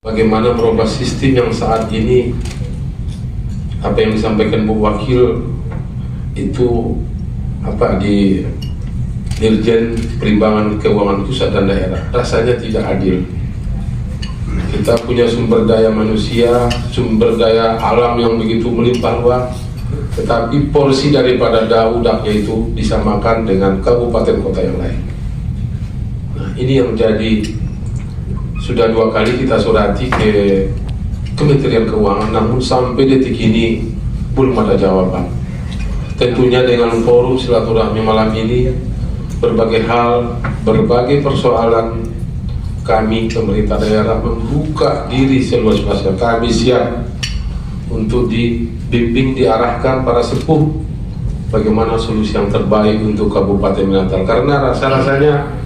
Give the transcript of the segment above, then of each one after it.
Bagaimana merubah sistem yang saat ini, apa yang disampaikan Bu Wakil itu di Dirjen Perimbangan Keuangan Pusat dan Daerah, rasanya tidak adil. Kita punya sumber daya manusia, sumber daya alam yang begitu melimpah ruah, tetapi porsi daripada daudaknya itu disamakan dengan kabupaten kota yang lain. Nah, ini yang menjadi, sudah 2 kali kita surati ke Kementerian Keuangan, namun sampai detik ini belum ada jawaban. Tentunya dengan forum silaturahmi malam ini, berbagai hal, berbagai persoalan, kami pemerintah daerah membuka diri seluas-luasnya. Kami siap untuk dibimbing, diarahkan para sepuh bagaimana solusi yang terbaik untuk Kabupaten Natal, karena rasa-rasanya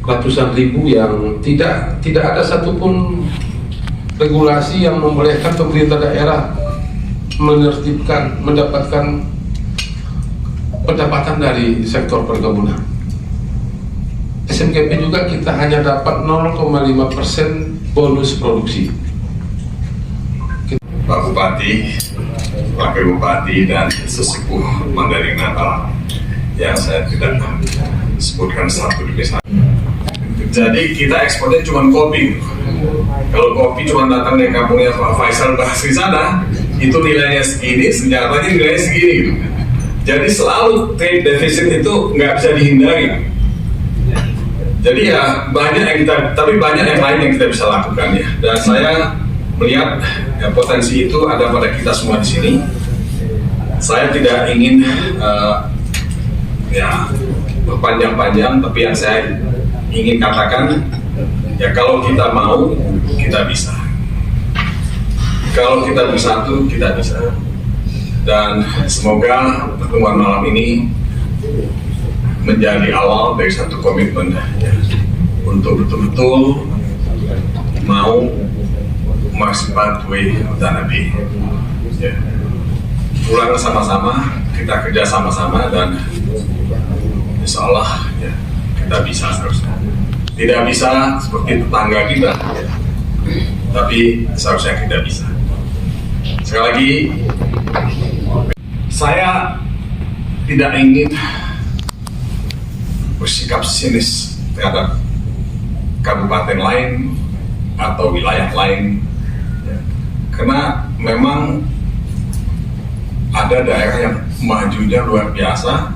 ratusan ribu yang tidak ada satupun regulasi yang membolehkan pemerintah daerah menertibkan, mendapatkan pendapatan dari sektor perkebunan. SMKP juga kita hanya dapat 0,5% bonus produksi. Pak Bupati, Wakil Bupati, dan sesepuh Mandarin Natal yang saya tidak sebutkan satu demi satu. Jadi kita ekspornya cuma kopi. Kalau kopi cuma datang dari kampungnya Pak Faisal Basri sana, itu nilainya segini, senjatanya nilainya segini gitu. Jadi selalu trade deficit itu nggak bisa dihindari. Jadi ya banyak yang kita, tapi banyak yang lain yang kita bisa lakukan ya. Dan saya melihat ya, potensi itu ada pada kita semua di sini. Saya tidak ingin berpanjang-panjang, tapi yang saya ingin katakan ya, kalau kita mau, kita bisa. Kalau kita bersatu, kita bisa. Dan semoga pertemuan malam ini menjadi awal dari satu komitmen ya, untuk betul-betul mau Marsipatwe dan Nabi ya, pulang sama-sama, kita kerja sama-sama, dan insya Allah ya, kita bisa seharusnya. Tidak bisa seperti tetangga kita ya, tapi seharusnya kita bisa. Sekali lagi, saya tidak ingin bersikap sinis terhadap kabupaten lain atau wilayah lain ya. Karena memang ada daerah yang majunya luar biasa,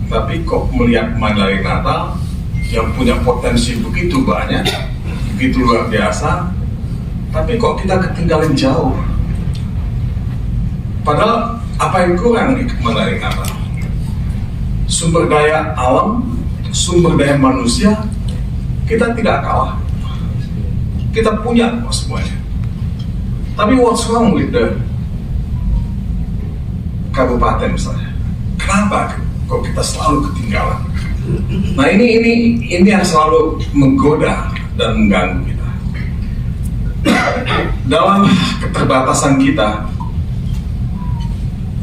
tapi kok melihat Mandarin Natal yang punya potensi begitu banyak, begitu luar biasa, tapi kok kita ketinggalan jauh. Padahal apa yang kurang di Mandarin Natal? Sumber daya alam, sumber daya manusia, kita tidak kalah. Kita punya semuanya. Tapi what's wrong with the kabupaten misalnya? Kenapa kok kita selalu ketinggalan? Nah ini yang selalu menggoda dan mengganggu kita. Dalam keterbatasan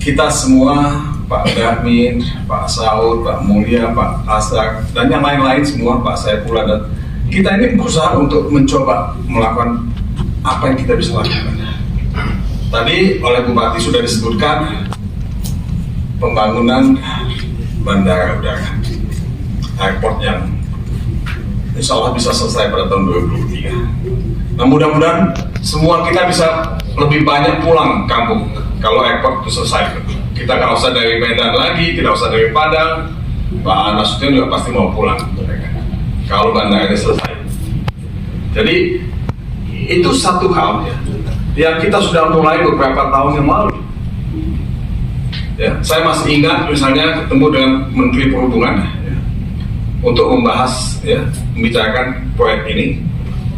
kita semua, Pak Dahmin, Pak Saud, Pak Mulia, Pak Asak, dan yang lain-lain semua, Pak Saifullah, dan kita ini berusaha untuk mencoba melakukan apa yang kita bisa lakukan. Tadi oleh Bupati sudah disebutkan pembangunan bandara udara, airport yang insya Allah bisa selesai pada tahun 2023. Nah mudah-mudahan semua kita bisa lebih banyak pulang kampung kalau airport itu selesai. Kita nggak usah dari Medan lagi, tidak usah dari Padang. Pak Nasution juga pasti mau pulang kalau bandara ini selesai. Jadi itu satu hal ya, yang kita sudah mulai beberapa tahun yang lalu. Ya, saya masih ingat misalnya ketemu dengan Menteri Perhubungan ya, untuk membahas ya, membicarakan proyek ini,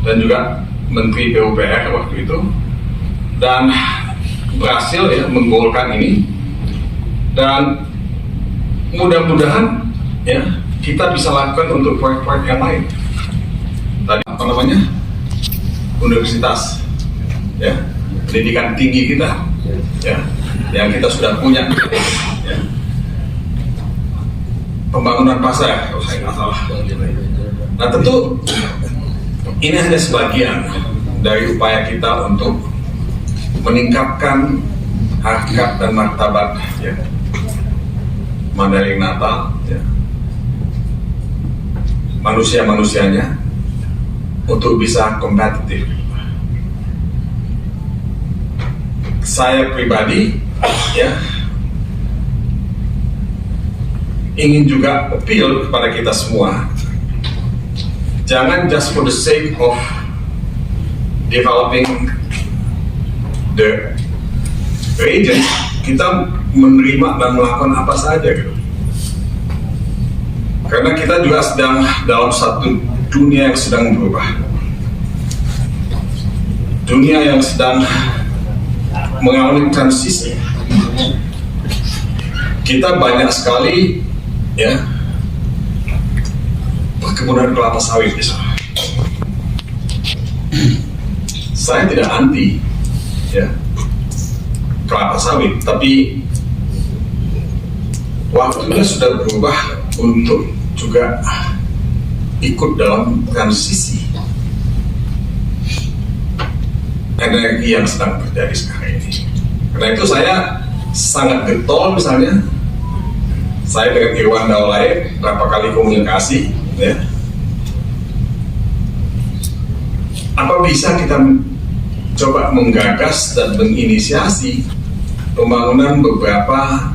dan juga Menteri PUPR waktu itu, dan berhasil ya menggolkan ini, dan mudah-mudahan ya kita bisa lakukan untuk proyek-proyek yang lain. Tadi apa namanya, universitas ya, pendidikan tinggi kita ya, yang kita sudah punya ya. Pembangunan pasar kalau saya nggak salah. Nah tentu ini hanya sebagian dari upaya kita untuk meningkatkan harkat dan martabat ya, Mandailing Natal, ya, manusia-manusianya untuk bisa kompetitif. Saya pribadi ya ingin juga appeal kepada kita semua, jangan just for the sake of developing the region, kita menerima dan melakukan apa saja gitu. Karena kita juga sedang dalam satu dunia yang sedang berubah, dunia yang sedang mengalami transisi. Kita banyak sekali ya perkebunan kelapa sawit di sana. Saya tidak anti ya kelapa sawit, tapi waktunya sudah berubah untuk juga ikut dalam transisi energi yang sedang terjadi sekarang ini. Karena itu saya sangat getol, misalnya saya dengan Irwan Daulay berapa kali komunikasi ya, apa bisa kita coba menggagas dan menginisiasi pembangunan beberapa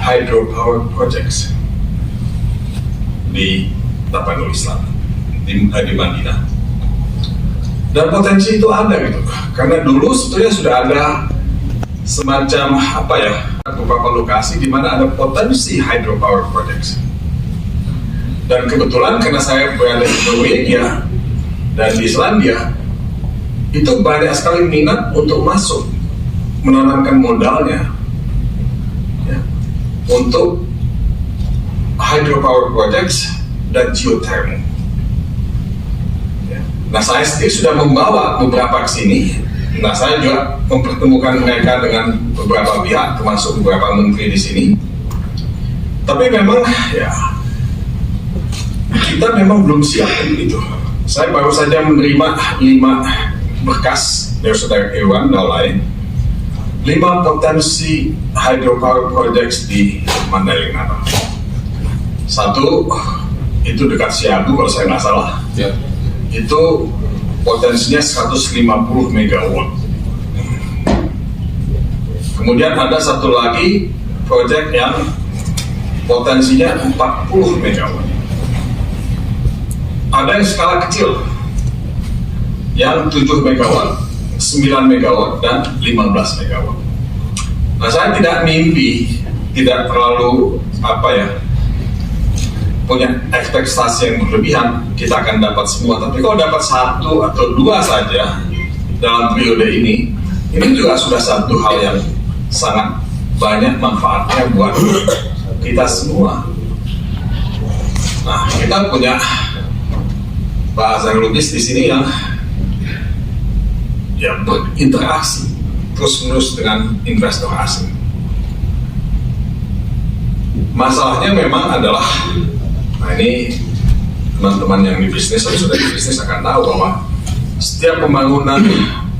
hydropower projects di Tapanuli Selatan, di Madinah. Dan potensi itu ada gitu, karena dulu sebetulnya sudah ada semacam apa ya, beberapa lokasi di mana ada potensi hydropower projects. Dan kebetulan karena saya berada di Norwegia dan di Islandia, itu banyak sekali minat untuk masuk menanamkan modalnya ya, untuk hydropower projects dan geothermal. Ya. Nah, saya sendiri sudah membawa beberapa ke sini. Nah, saya juga mempertemukan mereka dengan beberapa pihak, termasuk beberapa menteri di sini. Tapi memang ya kita memang belum siap untuk itu. Saya baru saja menerima 5 berkas dari saudara Irwan Daulay, 5 potensi hydropower projects di Mandailing Natal. 1 itu dekat Siabu kalau saya nggak salah, ya. Itu potensinya 150 megawatt. Kemudian ada 1 lagi proyek yang potensinya 40 megawatt. Ada yang skala kecil, yang 7 megawatt, 9 megawatt, dan 15 megawatt. Nah, saya tidak mimpi, tidak terlalu punya ekspektasi yang berlebihan kita akan dapat semua. Tapi kalau dapat 1 atau 2 saja dalam periode ini juga sudah satu hal yang sangat banyak manfaatnya buat kita semua. Nah, kita punya Pak Azhar Lubis di sini yang berinteraksi terus-menerus dengan investor asing. Masalahnya memang adalah, nah ini teman-teman yang di bisnis atau sudah di bisnis akan tahu bahwa setiap pembangunan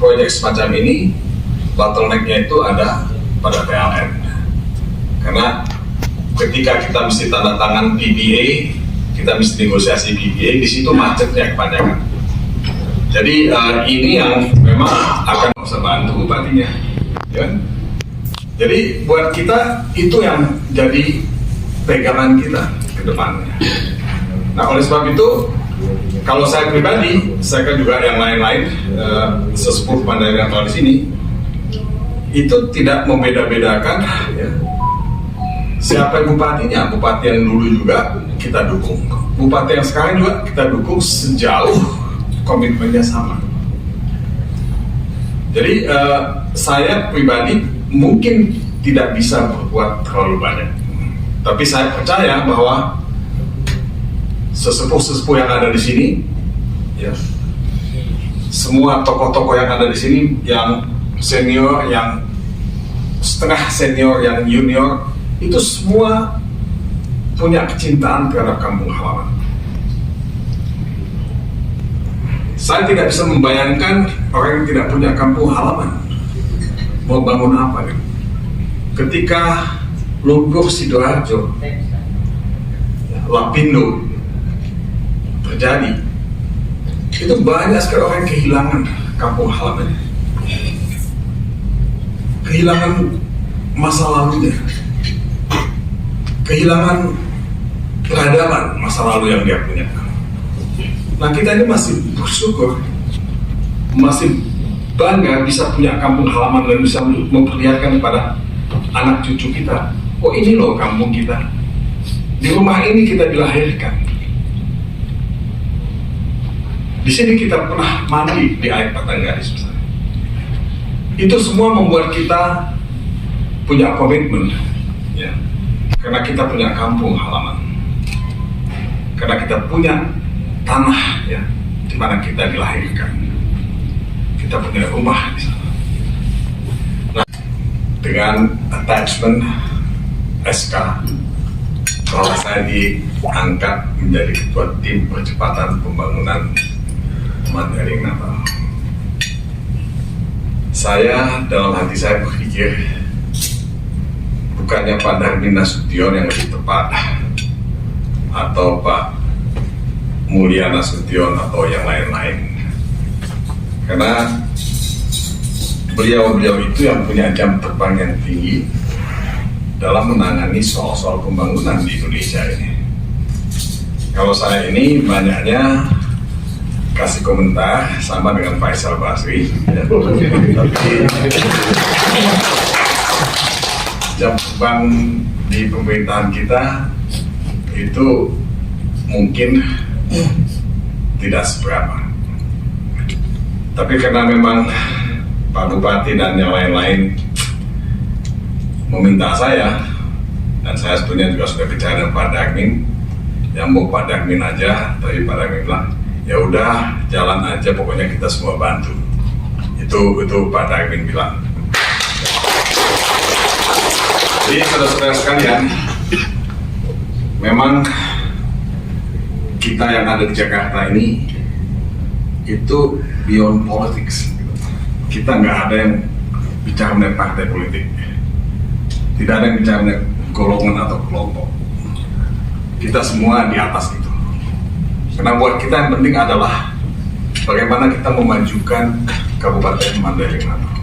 proyek semacam ini bottleneck-nya itu ada pada PLN. Karena ketika kita mesti tanda tangan PPA, kita mesti negosiasi PPA, di situ macetnya kepanjangan. Jadi ini yang memang akan bisa bantu bupatinya, ya. Jadi buat kita itu yang jadi pegangan kita ke depannya. Nah, oleh sebab itu, kalau saya pribadi, saya kan juga yang lain-lain sesepuh Mandailing Natal di sini, itu tidak membeda-bedakan ya, siapa bupatinya. Bupati yang dulu juga kita dukung, bupati yang sekarang juga kita dukung sejauh komitmennya sama. Jadi saya pribadi mungkin tidak bisa berbuat terlalu banyak, tapi saya percaya bahwa sesepuh-sesepuh yang ada di sini, ya, semua tokoh-tokoh yang ada di sini, yang senior, yang setengah senior, yang junior, itu semua punya kecintaan terhadap kampung halaman. Saya tidak bisa membayangkan orang yang tidak punya kampung halaman mau bangun apa gitu. Ketika Lumpuh Sidoarjo, Lapindo terjadi, itu banyak sekali orang yang kehilangan kampung halaman, kehilangan masa lalunya, kehilangan peradaban masa lalu yang dia punya. Nah, kita ini masih bersyukur, masih bangga bisa punya kampung halaman dan bisa memperlihatkan kepada anak cucu kita, oh ini loh kampung kita, di rumah ini kita dilahirkan, di sini kita pernah mandi di air Patanggaris misalnya. Itu semua membuat kita punya komitmen, ya, karena kita punya kampung halaman, karena kita punya tanah, ya, di mana kita dilahirkan, kita punya rumah di sana. Nah, dengan attachment SK, bahwa saya diangkat menjadi ketua tim percepatan pembangunan Mandailing Natal. Saya dalam hati saya berpikir, bukannya Pak Darmin Nasution yang lebih tepat, atau Pak Mulya Nasution atau yang lain-lain, karena beliau-beliau itu yang punya jam terbang yang tinggi dalam menangani soal-soal pembangunan di Indonesia ini. Kalau saya ini banyaknya kasih komentar sama dengan Faisal Basri, ya. Tapi jam terbang di pemerintahan kita itu mungkin tidak seberapa. Tapi karena memang Pak Bupati dan yang lain-lain meminta saya, dan saya sebetulnya juga sudah bicara dengan Pak Darmin, yang mau Pak Darmin aja, tapi Pak Darmin bilang, ya udah jalan aja, pokoknya kita semua bantu. Itu Pak Darmin bilang. Jadi saudara-saudara sekalian, memang kita yang ada di Jakarta ini itu beyond politics. Kita nggak ada yang bicara mengenai partai politik, tidak ada yang bicara mengenai golongan atau kelompok. Kita semua di atas itu. Karena buat kita yang penting adalah bagaimana kita memajukan Kabupaten Mandailing Natal.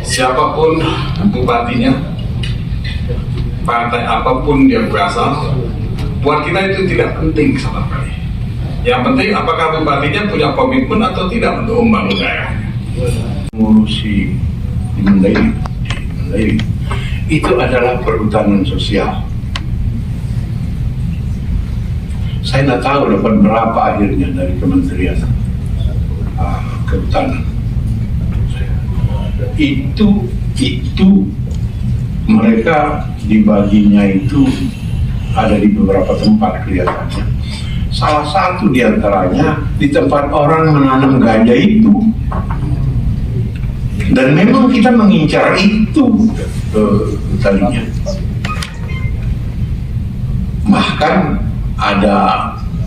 Siapapun bupatinya, partai apapun dia berasal, buat kita itu tidak penting sama sekali. Yang penting apakah bupatinya punya komitmen atau tidak untuk membangun daerahnya. Mengurusi di Mandailing itu adalah perhutanan sosial. Saya nggak tahu dapat berapa akhirnya dari Kementerian Kehutanan. Itu mereka dibaginya itu ada di beberapa tempat kelihatannya. Salah satu diantaranya di tempat orang menanam ganja itu. Dan memang kita mengincar itu tadinya. Bahkan ada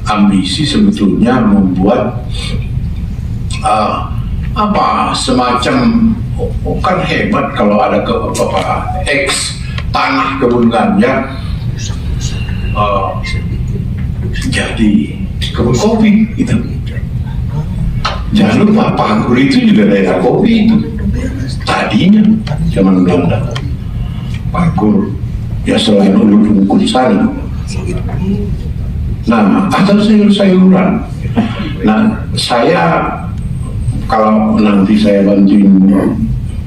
ambisi sebetulnya membuat semacam kan hebat kalau ada tanah kebun ganja jadi kebun kopi gitu. Jangan lupa Panggur itu juga daerah kopi itu tadinya zaman Belanda. Panggur ya selain Ulu Kunsari. Nah, atau sayur-sayuran. Nah, saya kalau nanti saya bantuin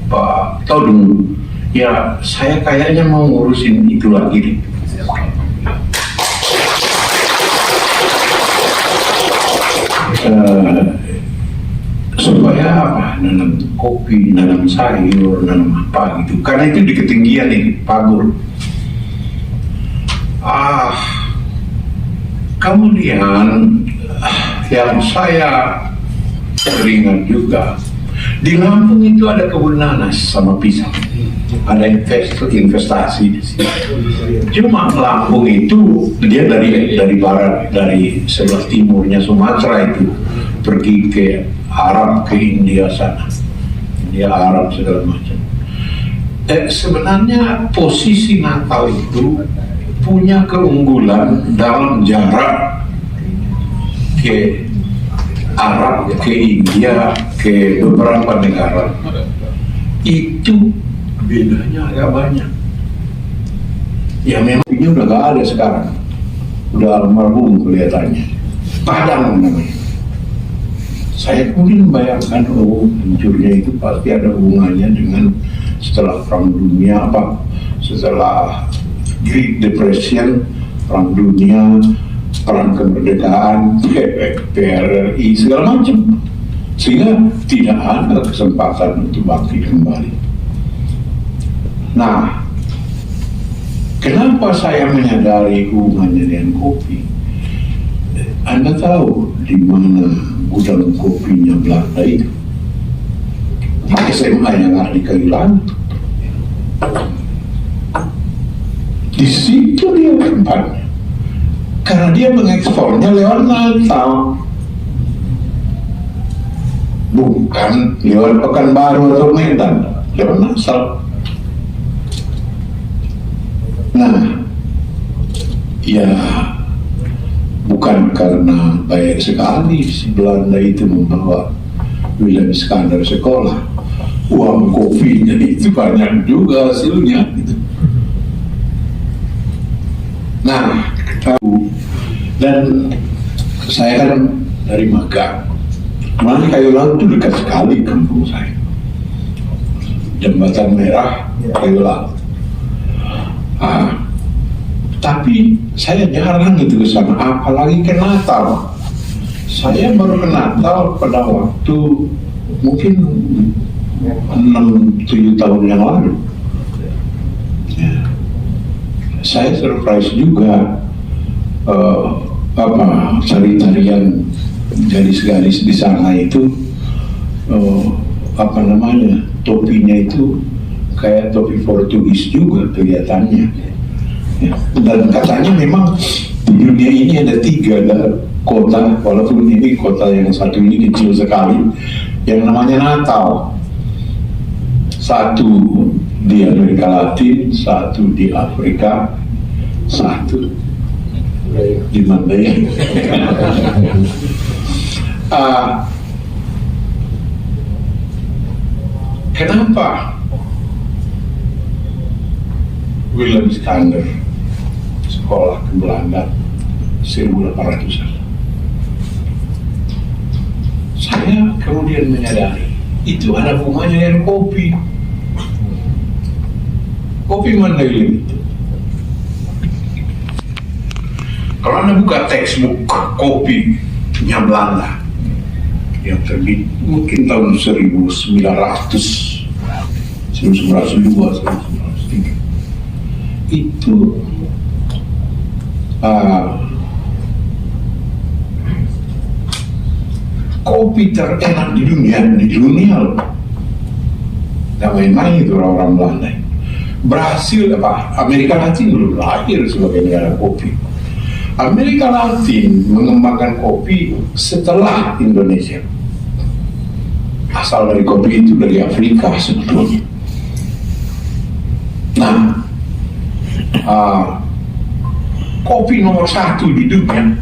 Pak Todung, ya saya kayaknya mau ngurusin itu lagi deh. Supaya apa? Nanam kopi, nanam sayur, nanam apa gitu. Karena itu di ketinggian nih, Panggur. Kemudian yang saya teringat juga di Lampung itu ada kebun nanas sama pisang, ada investasi di sini. Cuma Lampung itu dia dari barat, dari sebelah timurnya Sumatera itu pergi ke Arab, ke India sana, India Arab segala macam. Sebenarnya posisi Natal itu punya keunggulan dalam jarak ke Arab, ke India, ke beberapa negara. Itu bedanya agak banyak. Ya memang ini udah gak ada sekarang, udah almarhum kelihatannya. Padang namanya. Saya kemudian membayangkan, oh hancurnya itu pasti ada hubungannya dengan setelah Perang Dunia, setelah Great Depression, Perang Dunia, Perang Kemerdekaan, PRRI, segala macam. Sehingga tidak ada kesempatan untuk bangkit kembali. Nah, kenapa saya menyadari hubungannya dengan kopi? Anda tahu di mana gudang kopinya Belanda itu? SMA yang ada di Kayu Langit. Di situ dia tempatnya. Karena dia mengekspornya lewat Natal, bukan lewat Pekanbaru atau Medan, lewat Natal. Nah, ya bukan karena baik sekali si Belanda itu membawa Willem Iskandar sekolah, uang kopinya itu banyak juga hasilnya gitu. Nah, tahu, dan saya kan dari Magang, mana Kayu Laut itu dekat sekali kampung saya, Jembatan Merah, Kayu Laut. Tapi saya jarang itu ke sana, apalagi ke Natal. Saya baru ke Natal pada waktu mungkin 6-7 tahun yang lalu. Ya. Saya surprise juga tari-tarian garis-garis di sana itu topinya itu kayak topi Portugis juga kelihatannya. Ya. Dan katanya memang di dunia ini ada 3 kota, walaupun ini kota yang satu ini kecil sekali, yang namanya Natal. Satu di Amerika Latin, satu di Afrika, satu di Mandailing. Kenapa Willem Iskandar sekolah ke Belanda 1800-an? Saya kemudian menyadari itu ada hubungannya dengan kopi. Kopi Mandailing itu, kalau Anda buka textbook kopi punya Belanda yang terbit mungkin tahun 1900, 1902, 1903, itu kopi terenak di dunia loh. Gak main-main itu orang-orang Belanda. Brasil, Amerika Latin belum lahir sebagai negara kopi. Amerika Latin mengembangkan kopi setelah Indonesia. Asal dari kopi itu dari Afrika sebetulnya. Nah, kopi nomor 1 di dunia,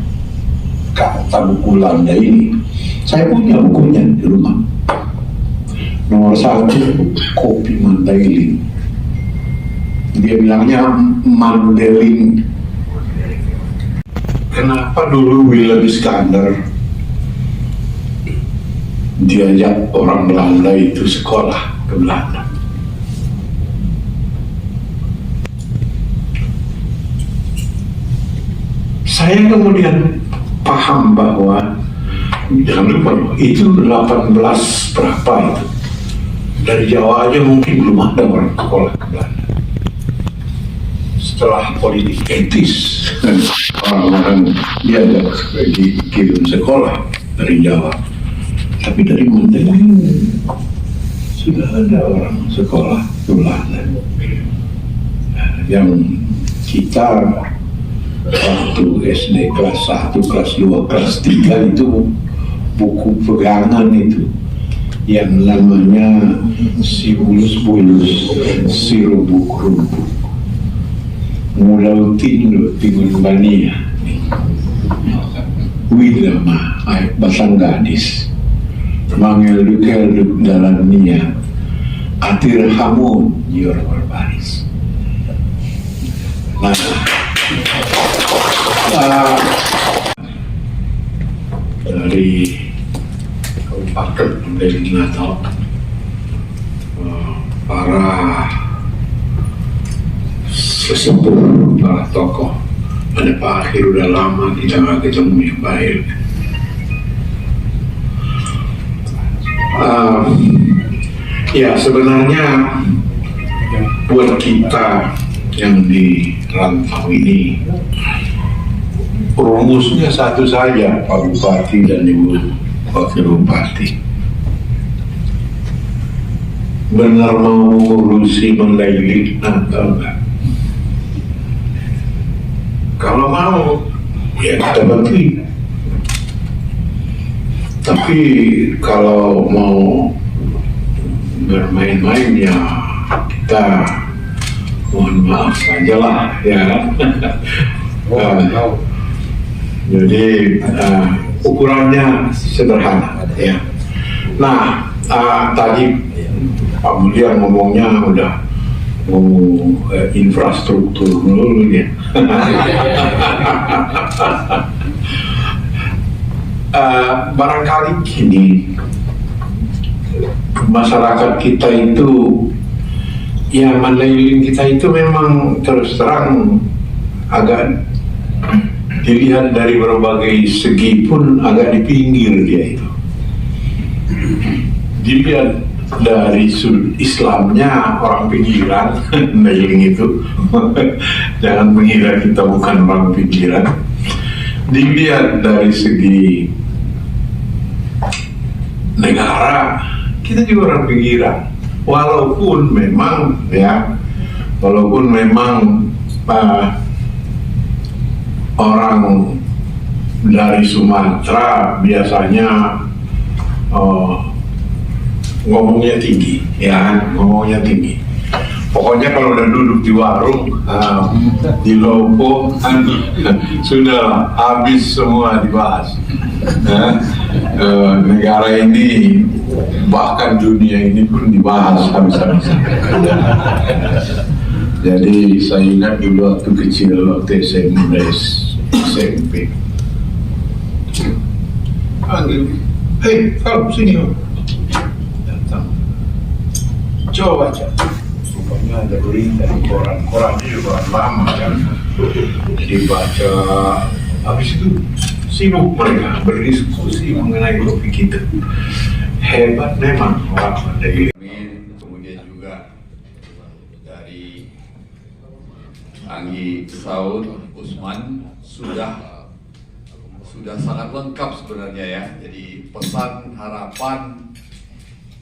kata buku Belanda ini, saya punya bukunya di rumah. Nomor 1 kopi Mandailing. Dia bilangnya Mandailing. Kenapa dulu Willem Iskandar diajak orang Belanda itu sekolah ke Belanda? Saya kemudian paham bahwa jangan lupa itu 18 berapa itu, dari Jawa aja mungkin belum ada orang sekolah ke Belanda. Setelah politik etis, orang-orang diajak dikirim sekolah dari Jawa, tapi dari Mandailing sudah ada orang sekolah ke Belanda. Yang kita waktu SD kelas 1, kelas 2, kelas 3 itu buku pegangan itu yang namanya si bulus-bulus, si rubuk-rubuk, Mulau Tindo Tingun Bania, Widama, Basang Gadis, Mangelduk-elduk dalam niat, Atir Hamun, Yor Barbaris. Nah, dari Kabupaten Mandailing Natal, para sesepuh, para tokoh, ada Pak Akhir udah lama kita nggak ketemu ya Pak Akhir. Ya sebenarnya buat kita yang di rantau ini rumusnya satu saja, Pak Bupati dan Ibu Wakil Bupati. Benar mau mengurusi Mandailing Natal enggak? Kalau mau, ya kita bantu. Tapi kalau mau bermain-main ya kita mohon maaf saja lah ya. Jadi ukurannya sederhana ya. Nah tadi Pak Mulia ngomongnya udah infrastruktur dulu ya. Barangkali gini, masyarakat kita itu, ya Mandailing kita itu memang terus terang agak dilihat dari berbagai segi pun agak di pinggir dia itu. Dilihat dari sudut Islamnya orang pinggiran, Mandailing itu, jangan mengira kita bukan orang pinggiran. Dilihat dari segi negara, kita juga orang pinggiran. Walaupun memang orang dari Sumatera biasanya ngomongnya tinggi, ngomongnya tinggi. Pokoknya kalau udah duduk di warung, di lopo, sudah habis semua dibahas. Negara ini, bahkan dunia ini pun dibahas habis-habisan. Jadi saya ingat dulu waktu kecil, waktu SMP. Panggil, hei, kau sini om. Datang. Coba baca. Rupanya ada berita di koran ini koran lama kan. Jadi baca, habis itu sibuk mereka berdiskusi mengenai topik kita. Hebat memang orang Mandailing. Kemudian juga dari Anggi Saud Usman sudah sangat lengkap sebenarnya ya. Jadi pesan harapan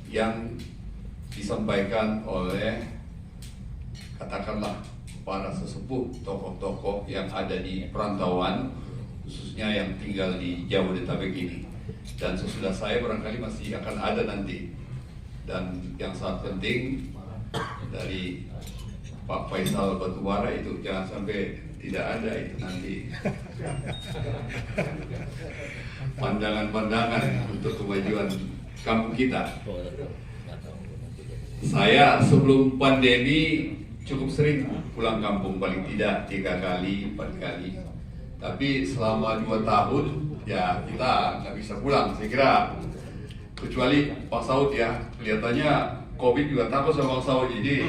yang disampaikan oleh katakanlah para sesepuh tokoh-tokoh yang ada di perantauan, khususnya yang tinggal di Jabodetabek ini. Dan sesudah saya barangkali masih akan ada nanti. Dan yang sangat penting dari Pak Faisal Batubara itu jangan sampai tidak ada itu nanti pandangan-pandangan untuk kemajuan kampung kita. Saya sebelum pandemi cukup sering pulang kampung, paling tidak 3 kali, 4 kali. Tapi selama 2 tahun ya kita nggak bisa pulang, saya kira. Kecuali Pak Saud ya, kelihatannya Covid juga takut sama Pak Saud, jadi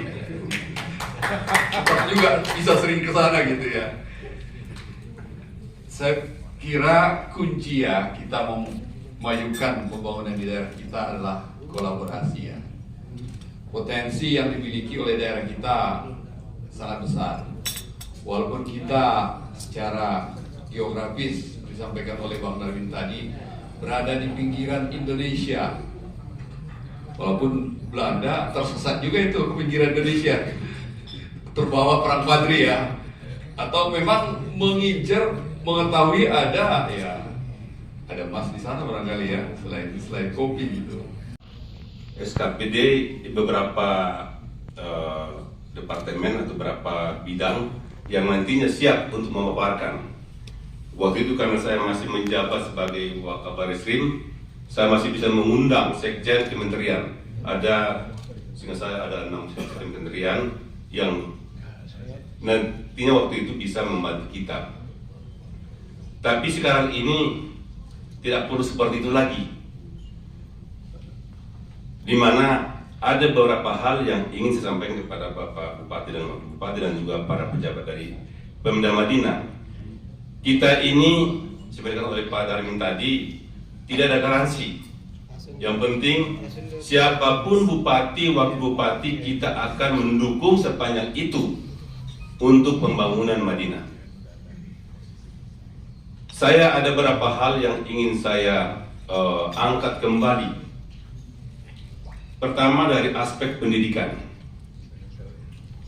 juga bisa sering ke sana gitu ya. Saya kira kunci ya kita memajukan pembangunan di daerah kita adalah kolaborasi ya. Potensi yang dimiliki oleh daerah kita sangat besar. Walaupun kita secara geografis disampaikan oleh Bang Darwin tadi berada di pinggiran Indonesia. Walaupun Belanda tersesat juga itu ke pinggiran Indonesia, terbawa perang Badri ya. Atau memang mengincar mengetahui ada Ada Mas di sana barangkali ya, selain kopi gitu. SKPD di beberapa departemen atau beberapa bidang yang nantinya siap untuk memaparkan. Waktu itu karena saya masih menjabat sebagai Wakabarisrim, saya masih bisa mengundang sekjen kementerian. Sehingga saya ada 6 sekjen kementerian yang nantinya waktu itu bisa membantu kita. Tapi sekarang ini tidak perlu seperti itu lagi, di mana ada beberapa hal yang ingin saya sampaikan kepada Bapak Bupati dan Wakil Bupati dan juga para pejabat dari Pemda Madinah. Kita ini, seperti yang oleh Pak Darmin tadi, tidak ada garansi. Yang penting siapapun bupati, wakil bupati, kita akan mendukung sepanjang itu untuk pembangunan Madinah. Saya ada beberapa hal yang ingin saya angkat kembali. Pertama dari aspek pendidikan.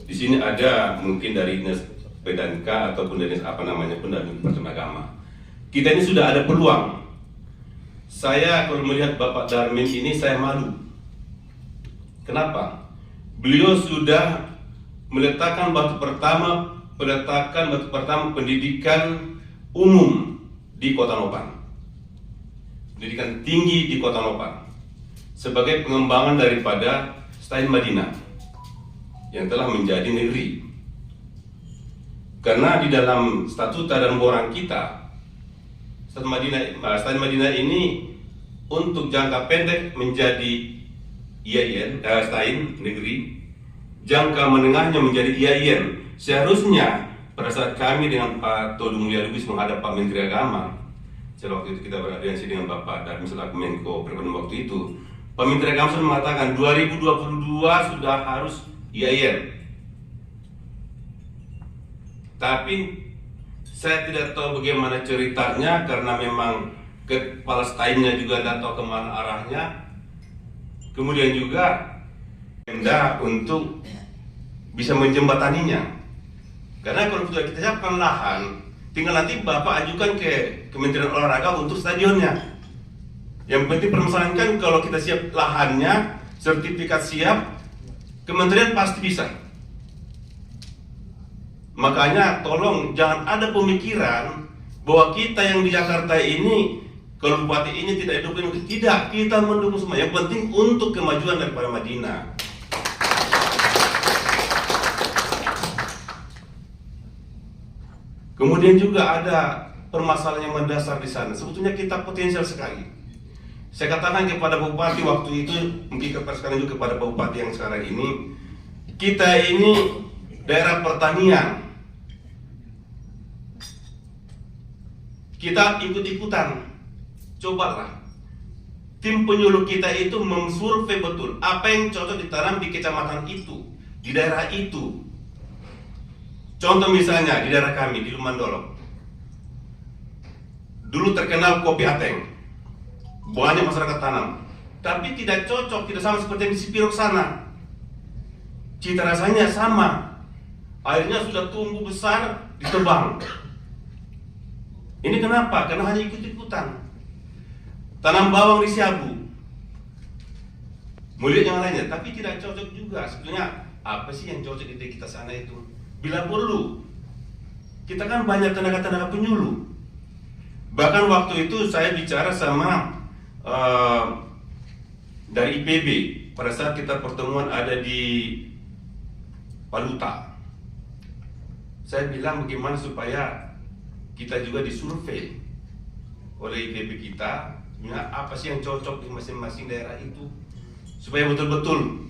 Di sini ada mungkin dari dinas PDNK ataupun dari pendamping agama. Kita ini sudah ada peluang. Saya kalau melihat Bapak Darmin ini saya malu. Kenapa? Beliau sudah meletakkan batu pertama pendidikan umum di Kota Nopan. Pendidikan tinggi di Kota Nopan. Sebagai pengembangan daripada Stain Madinah yang telah menjadi negeri. Karena di dalam statuta dan borang kita, Stain Madinah ini untuk jangka pendek menjadi IAIN, Stain negeri, jangka menengahnya menjadi IAIN. Seharusnya pada saat kami dengan Pak Todung Mulia Lubis menghadap Pak Menteri Agama, waktu itu kita beraudiensi dengan Bapak Darmin selaku Menko Perekonomian waktu itu, Pak Menteri Agama sudah mengatakan 2022 sudah harus IAIN. Tapi saya tidak tahu bagaimana ceritanya karena memang kepala Stainnya juga tidak tahu kemana arahnya. Kemudian juga Pemda untuk bisa menjembataninya. Karena kalau sudah kita siapkan lahan, tinggal nanti Bapak ajukan ke Kementerian Olahraga untuk stadionnya. Yang penting permasalahan kalau kita siap lahannya, sertifikat siap, kementerian pasti bisa. Makanya tolong jangan ada pemikiran bahwa kita yang di Jakarta ini, kalau bupati ini tidak didukung, tidak, kita mendukung semua. Yang penting untuk kemajuan daripada Madinah. Kemudian juga ada permasalahan yang mendasar di sana. Sebetulnya kita potensial sekali. Saya katakan kepada Bupati waktu itu, mungkin sekarang juga kepada Pak Bupati yang sekarang ini, kita ini daerah pertanian. Kita ikut-ikutan. Cobalah. Tim penyuluh kita itu mensurvei betul apa yang cocok ditanam di kecamatan itu, di daerah itu. Contoh misalnya di daerah kami, di Lumandolo. Dulu terkenal kopi Ateng. Banyak masyarakat tanam, tapi tidak cocok, tidak sama seperti yang di Sipirok sana. Cita rasanya sama, airnya sudah tumbuh besar, ditebang. Ini kenapa? Karena hanya ikut-ikutan. Tanam bawang di Siabu, mulia yang lainnya, tapi tidak cocok juga. Sebetulnya apa sih yang cocok di kita sana itu? Bila perlu, kita kan banyak tenaga-tenaga penyuluh. Bahkan waktu itu saya bicara sama dari IPB pada saat kita pertemuan ada di Paluta. Saya bilang bagaimana supaya kita juga disurvei oleh IPB kita, apa sih yang cocok di masing-masing daerah itu, supaya betul-betul